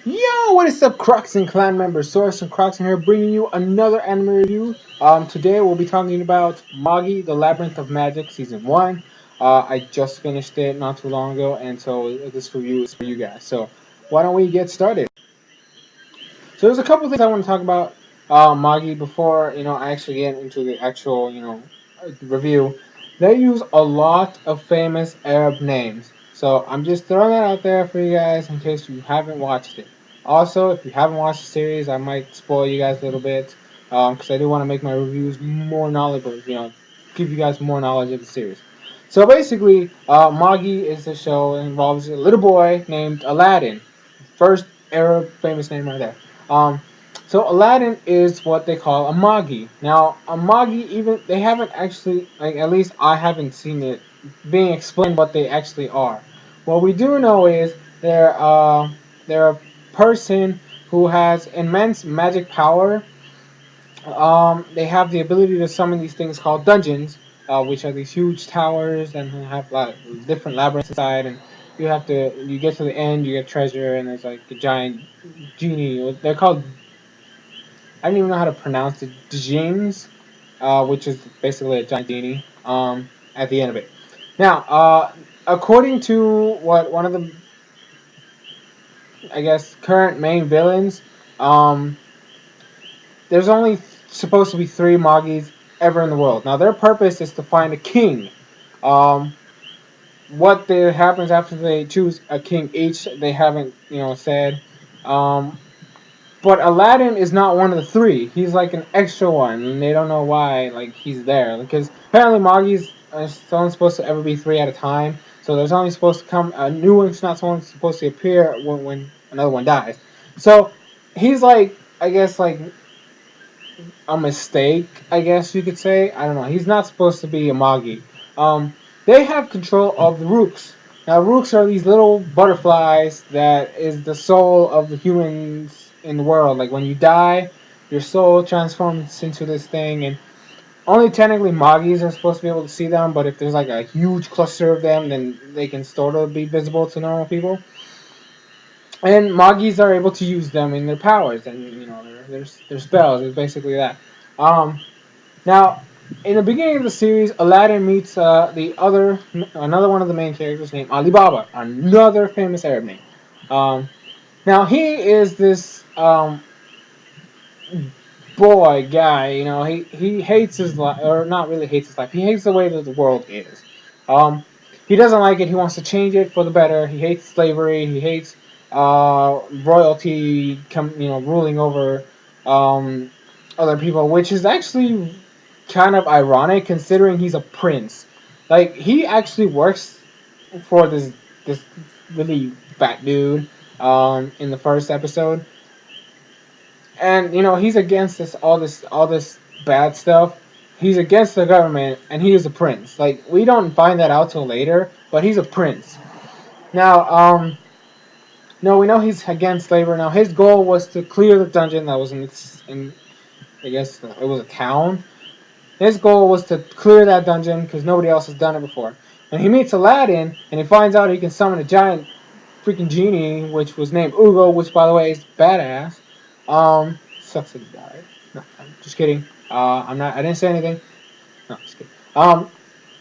Yo, what is up, Crockxen clan members? SoresanCrockxen here, bringing you another anime review. Today we'll be talking about Magi, the Labyrinth of Magic, Season 1. I just finished it not too long ago, and so this review is for you guys. So, why don't we get started? So, there's a couple things I want to talk about Magi before, I actually get into the actual, review. They use a lot of famous Arab names. So, I'm just throwing that out there for you guys in case you haven't watched it. Also, if you haven't watched the series, I might spoil you guys a little bit because I do want to make my reviews more knowledgeable, give you guys more knowledge of the series. So basically, Magi is a show that involves a little boy named Aladdin. First Arab famous name right there. Um, so Aladdin is what they call a Magi. Now, a Magi, even they haven't actually, like at least I haven't seen it being explained what they actually are. What we do know is they're a person who has immense magic power. They have the ability to summon these things called dungeons, which are these huge towers and have like different labyrinths inside. And you get to the end, you get treasure, and there's like a giant genie. They're called, I don't even know how to pronounce it, djinns, which is basically a giant genie. At the end of it. Now, according to what one of the, I guess, current main villains, um, there's only supposed to be three Magis ever in the world. Now, their purpose is to find a king. Um, what happens after they choose a king each, they haven't, said. Um, but Aladdin is not one of the three. He's like an extra one, and they don't know why. Like he's there because apparently Magis are only supposed to ever be three at a time. So there's only supposed to come a new one's not someone supposed to appear when another one dies. So he's like, I guess, like a mistake, I guess you could say. I don't know. He's not supposed to be a Magi. They have control of the Rooks. Now, Rooks are these little butterflies that is the soul of the humans in the world. Like when you die, your soul transforms into this thing, and only technically Magis are supposed to be able to see them. But if there's like a huge cluster of them, then they can sort of be visible to normal people. And Magis are able to use them in their powers, and their spells. It's basically that. Um, Now, in the beginning of the series, Aladdin meets another one of the main characters named Alibaba, another famous Arab name. Um, now he is this boy guy. He hates his life, or not really hates his life. He hates the way that the world is. Um, he doesn't like it. He wants to change it for the better. He hates slavery. He hates royalty, ruling over um, other people, which is actually kind of ironic considering he's a prince. Like he actually works for this really fat dude in the first episode, and he's against this all this bad stuff. He's against the government, and he is a prince. Like we don't find that out till later, but he's a prince. Now, no, we know he's against labor. Now his goal was to clear the dungeon that was in I guess it was a town. His goal was to clear that dungeon because nobody else has done it before. And he meets Aladdin, and he finds out he can summon a giant freaking genie, which was named Ugo, which by the way is badass. Sucks that he died. No, I'm just kidding. I'm not. I didn't say anything. No, just kidding.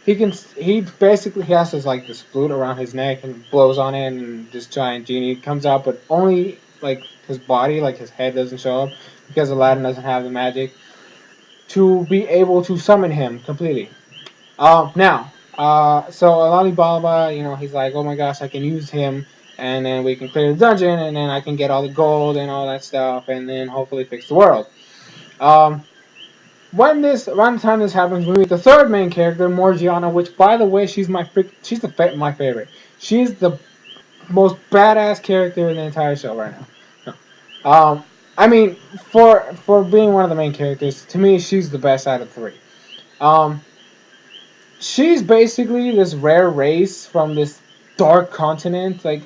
He basically has this flute around his neck and blows on it, and this giant genie comes out, but only like his body, like his head doesn't show up because Aladdin doesn't have the magic to be able to summon him completely. So Alibaba, he's like, oh my gosh, I can use him, and then we can clear the dungeon, and then I can get all the gold and all that stuff, and then hopefully fix the world. Um, around the time this happens, we meet the third main character, Morgiana, which, by the way, she's my favorite. She's the most badass character in the entire show right now. No. I mean, for being one of the main characters, to me, she's the best out of three. Um, she's basically this rare race from this dark continent. Like,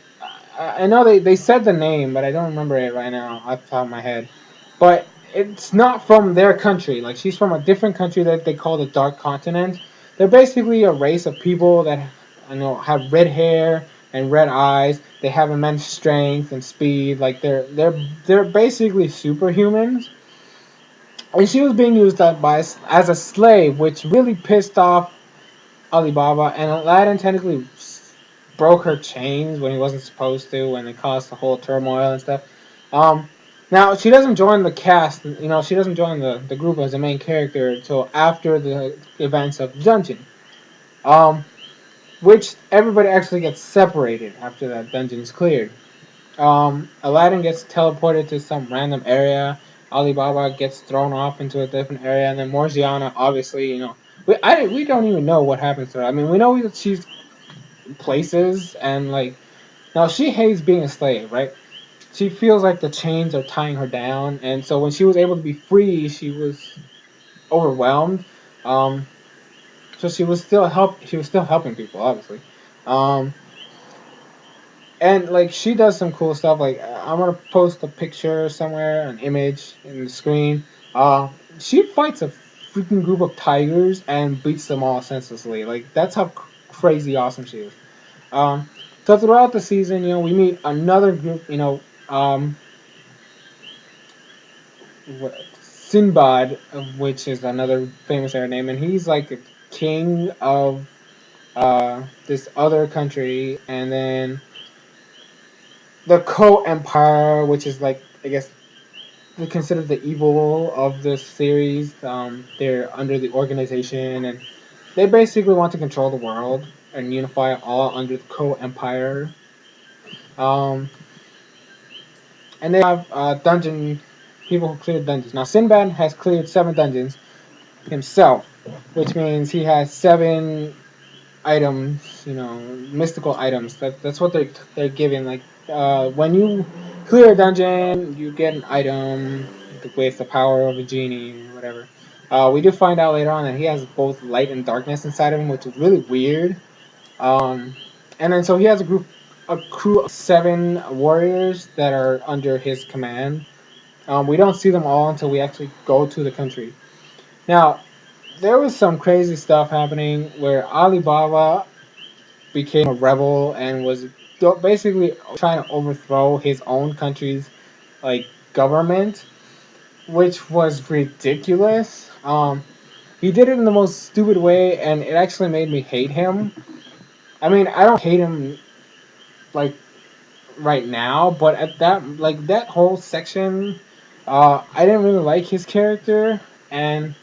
I know they said the name, but I don't remember it right now off the top of my head. But it's not from their country. Like, she's from a different country that they call the Dark Continent. They're basically a race of people that have red hair and red eyes. they have immense strength and speed. Like they're basically superhumans. And she was being used as a slave, which really pissed off Alibaba. And Aladdin technically broke her chains when he wasn't supposed to, and it caused the whole turmoil and stuff. Um, Now she doesn't join the cast. She doesn't join the group as the main character until after the events of the dungeon. Which everybody actually gets separated after that dungeon is cleared. Aladdin gets teleported to some random area. Alibaba gets thrown off into a different area, and then Morgiana, obviously, we don't even know what happens to her. I mean, we know that she's places, and like, now she hates being a slave, right? She feels like the chains are tying her down, and so when she was able to be free, she was overwhelmed. Um, so she was still helping people, obviously. Um, And like she does some cool stuff. Like I'm gonna post a picture somewhere, an image in the screen. She fights a freaking group of tigers and beats them all senselessly. Like that's how crazy awesome she is. Um, so throughout the season, we meet another group. Sinbad, which is another famous Arab name, and he's like a king of this other country, and then the Co Empire, which is like I guess considered the evil of this series. They're under the organization, and they basically want to control the world and unify it all under the Co-Empire. Um, and they have dungeon people who clear dungeons. Now Sinbad has cleared 7 dungeons himself, which means he has 7 items, mystical items. That's what they're giving. Like when you clear a dungeon, you get an item with the power of a genie or whatever. We do find out later on that he has both light and darkness inside of him, which is really weird. And then so he has a crew of 7 warriors that are under his command. We don't see them all until we actually go to the country. Now, there was some crazy stuff happening where Alibaba became a rebel and was basically trying to overthrow his own country's like government, which was ridiculous. He did it in the most stupid way, and it actually made me hate him. I mean, I don't hate him like right now, but at that whole section, I didn't really like his character, and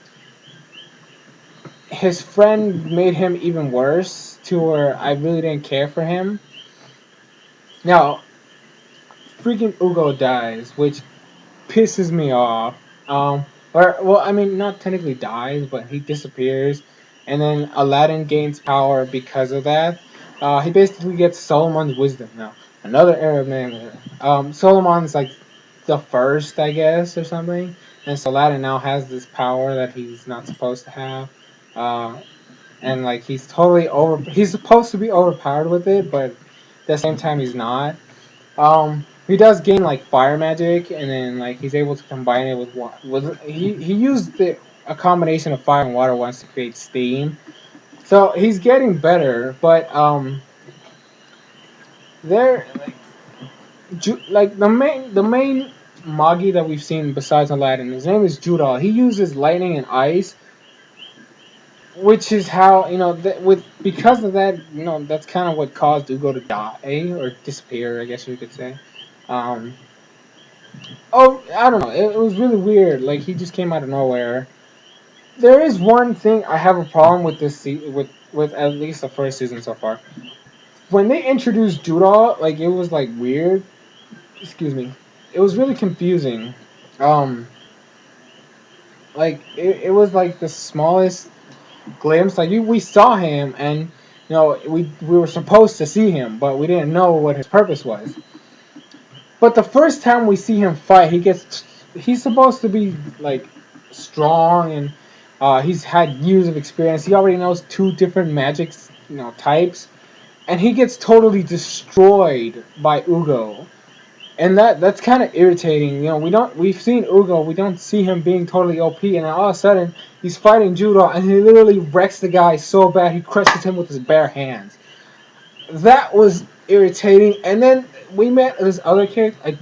his friend made him even worse to where I really didn't care for him. Now, freaking Ugo dies, which pisses me off. I mean, not technically dies, but he disappears, and then Aladdin gains power because of that. He basically gets Solomon's wisdom now. Another Arab name. Solomon's like the first, I guess, or something, and so Aladdin now has this power that he's not supposed to have. Uh, and like he's totally over. He's supposed to be overpowered with it, but at the same time he's not. He does gain like fire magic, and then like he's able to combine it with he used a combination of fire and water once to create steam. So he's getting better, but there like the main Magi that we've seen besides Aladdin, his name is Judal. He uses lightning and ice, which is how with because of that, that's kind of what caused Ugo to die or disappear, I guess you could say. Um, Oh, I don't know. It was really weird. Like he just came out of nowhere. There is one thing I have a problem with with at least the first season so far. When they introduced Judah, like it was like weird. Excuse me. It was really confusing. Um, like it was like the smallest glimpse. Like we saw him, and we were supposed to see him, but we didn't know what his purpose was. But the first time we see him fight, he's supposed to be like strong, and he's had years of experience. He already knows 2 different magic types, and he gets totally destroyed by Ugo. And that's kind of irritating. We've seen Ugo, we don't see him being totally OP, and all of a sudden he's fighting Judo, and he literally wrecks the guy so bad he crushes him with his bare hands. That was irritating. And then we met this other character.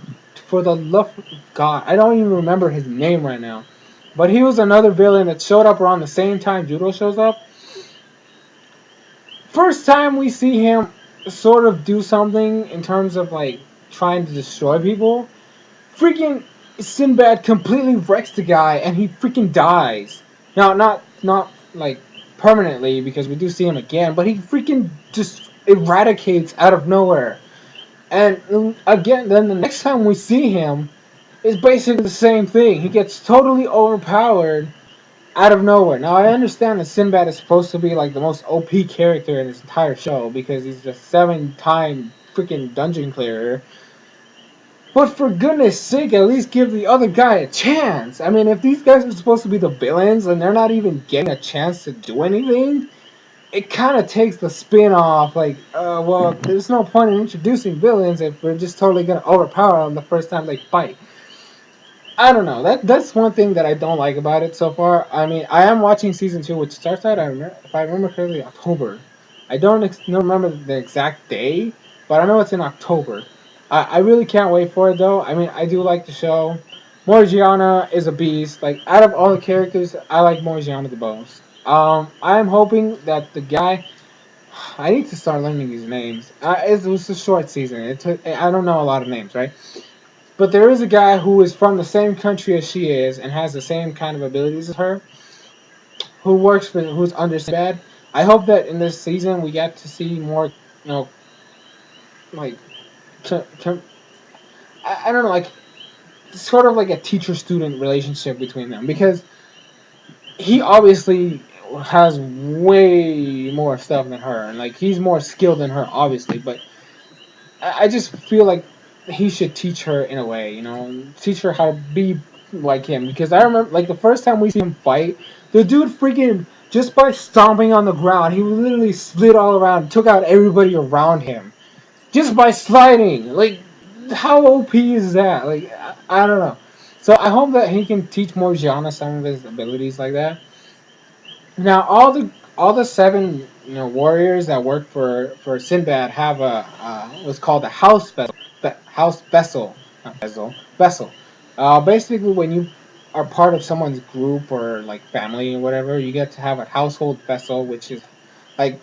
For the love of God, I don't even remember his name right now. But he was another villain that showed up around the same time Judo shows up. First time we see him sort of do something in terms of like trying to destroy people, freaking Sinbad completely wrecks the guy and he freaking dies. Now, not like permanently because we do see him again, but he freaking just eradicates out of nowhere. And again, then the next time we see him, it's basically the same thing. He gets totally overpowered out of nowhere. Now I understand that Sinbad is supposed to be like the most OP character in this entire show because he's a 7-time freaking dungeon clearer. But for goodness sake, at least give the other guy a chance. I mean, if these guys are supposed to be the villains and they're not even getting a chance to do anything, it kind of takes the spin off. Like, well, there's no point in introducing villains if we're just totally gonna overpower them the first time they fight. I don't know. That's one thing that I don't like about it so far. I mean, I am watching season 2, which starts out, if I remember correctly, October. I don't remember the exact day, but I know it's in October. I really can't wait for it though. I mean, I do like the show. Morgiana is a beast. Like out of all the characters, I like Morgiana the most. I am hoping that the guy. I need to start learning these names. It was a short season. I don't know a lot of names, right? But there is a guy who is from the same country as she is and has the same kind of abilities as her, who's under Sinbad. I hope that in this season we get to see more, like, I don't know, like, sort of like a teacher-student relationship between them because he obviously has way more stuff than her and like he's more skilled than her obviously, but I just feel like he should teach her in a way, teach her how to be like him. Because I remember, like, the first time we see him fight, the dude freaking, just by stomping on the ground, he literally slid all around, took out everybody around him. Just by sliding. Like, how OP is that? Like, I don't know. So I hope that he can teach Morgiana some of his abilities like that. Now all the 7 warriors that work for Sinbad have a what's called a house vessel. House vessel, not vessel. Basically, when you are part of someone's group or like family or whatever, you get to have a household vessel, which is like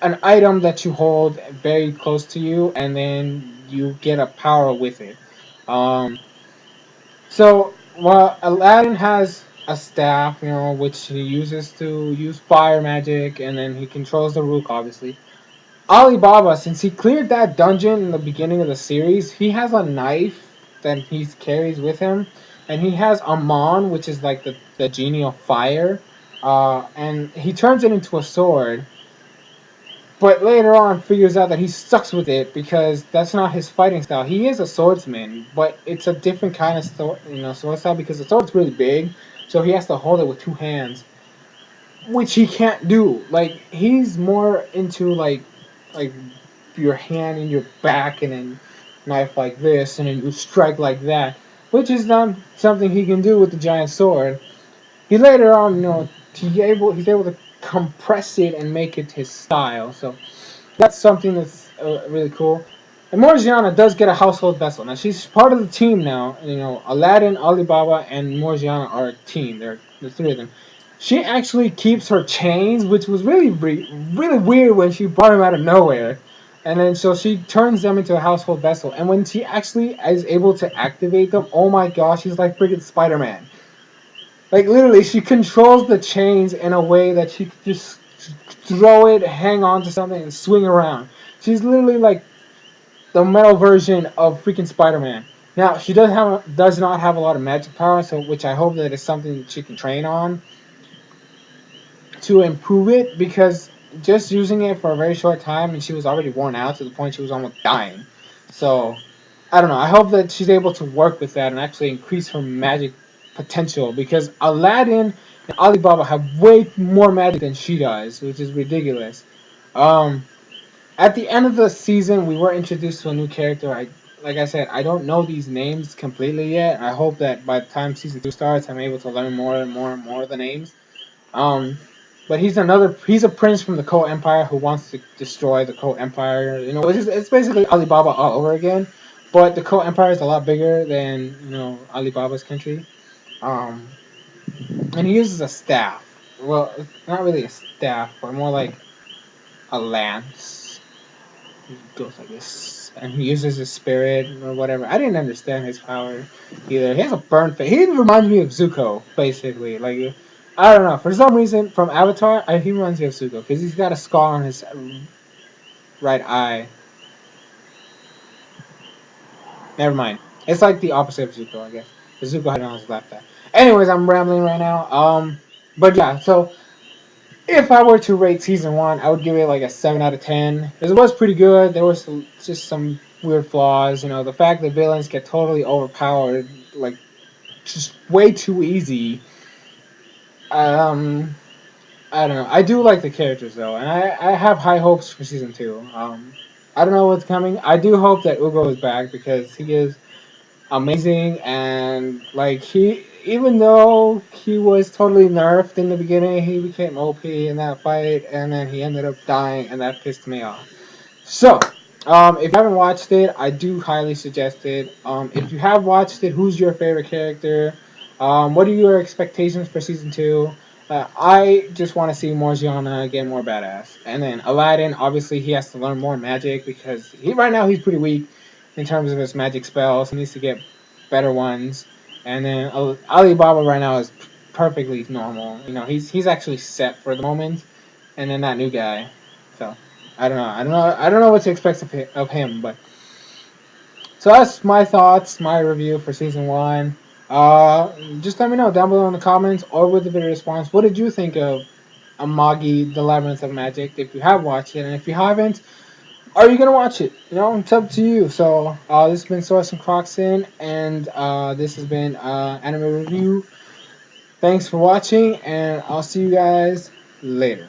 an item that you hold very close to you, and then you get a power with it. Um, so while Aladdin has a staff, which he uses to use fire magic, and then he controls the Rook, obviously. Alibaba, since he cleared that dungeon in the beginning of the series, he has a knife that he carries with him, and he has Amon, which is like the genie of fire, and he turns it into a sword. But later on, figures out that he sucks with it because that's not his fighting style. He is a swordsman, but it's a different kind of sword style because the sword's really big, so he has to hold it with 2 hands, which he can't do. Like he's more into like your hand in your back and then knife like this and then you strike like that, which is not something he can do with the giant sword. He later on, he's able to compress it and make it his style. So that's something that's really cool. And Morgiana does get a household vessel. Now she's part of the team now. Aladdin, Alibaba, and Morgiana are a team. They're the 3 of them. She actually keeps her chains, which was really weird when she brought them out of nowhere. And then so she turns them into a household vessel. And when she actually is able to activate them, oh my gosh, she's like freaking Spider-Man. Like literally, she controls the chains in a way that she could just throw it, hang on to something, and swing around. She's literally like the metal version of freaking Spider-Man. Now she does not have a lot of magic power, so which I hope that is something that she can train on to improve it. Because just using it for a very short time, and she was already worn out to the point she was almost dying. So I don't know. I hope that she's able to work with that and actually increase her magic potential because Aladdin and Alibaba have way more magic than she does, which is ridiculous. Um, at the end of the season, we were introduced to a new character. Like I said, I don't know these names completely yet. I hope that by the time season 2 starts, I'm able to learn more and more and more of the names. Um, but he's a prince from the Cold Empire who wants to destroy the Cold Empire. You know, it's basically Alibaba all over again, but the Cold Empire is a lot bigger than Alibaba's country. Um, and he uses a staff. Well, not really a staff, but more like a lance. He goes like this, and he uses his spirit or whatever. I didn't understand his power either. He has a burn face. He reminds me of Zuko, basically. Like, I don't know. For some reason, from Avatar, he reminds me of Zuko because he's got a scar on his right eye. Never mind. It's like the opposite of Zuko, I guess. Zuko had it on his left eye. Anyways, I'm rambling right now. But yeah, so if I were to rate season one, I would give it like a 7 out of 10. Because it was pretty good. There was just some weird flaws. You know, the fact that villains get totally overpowered, like just way too easy. Um, I don't know. I do like the characters though, and I have high hopes for season two. I don't know what's coming. I do hope that Ugo is back because he is amazing, and like he, even though he was totally nerfed in the beginning, he became OP in that fight, and then he ended up dying, and that pissed me off. So, if you haven't watched it, I do highly suggest it. If you have watched it, who's your favorite character? What are your expectations for season two? I just want to see more Gianna get more badass, and then Aladdin. Obviously, he has to learn more magic because right now he's pretty weak in terms of his magic spells. He needs to get better ones. And then Alibaba right now is perfectly normal. You know, he's actually set for the moment. And then that new guy. So I don't know what to expect of him. But so that's my thoughts, my review for season one. Just let me know down below in the comments or with the video response. What did you think of Magi, the Labyrinth of Magic? If you have watched it, and if you haven't, are you gonna watch it? You know, it's up to you. So this has been SoresanCrockxen, and this has been Anime Review. Thanks for watching, and I'll see you guys later.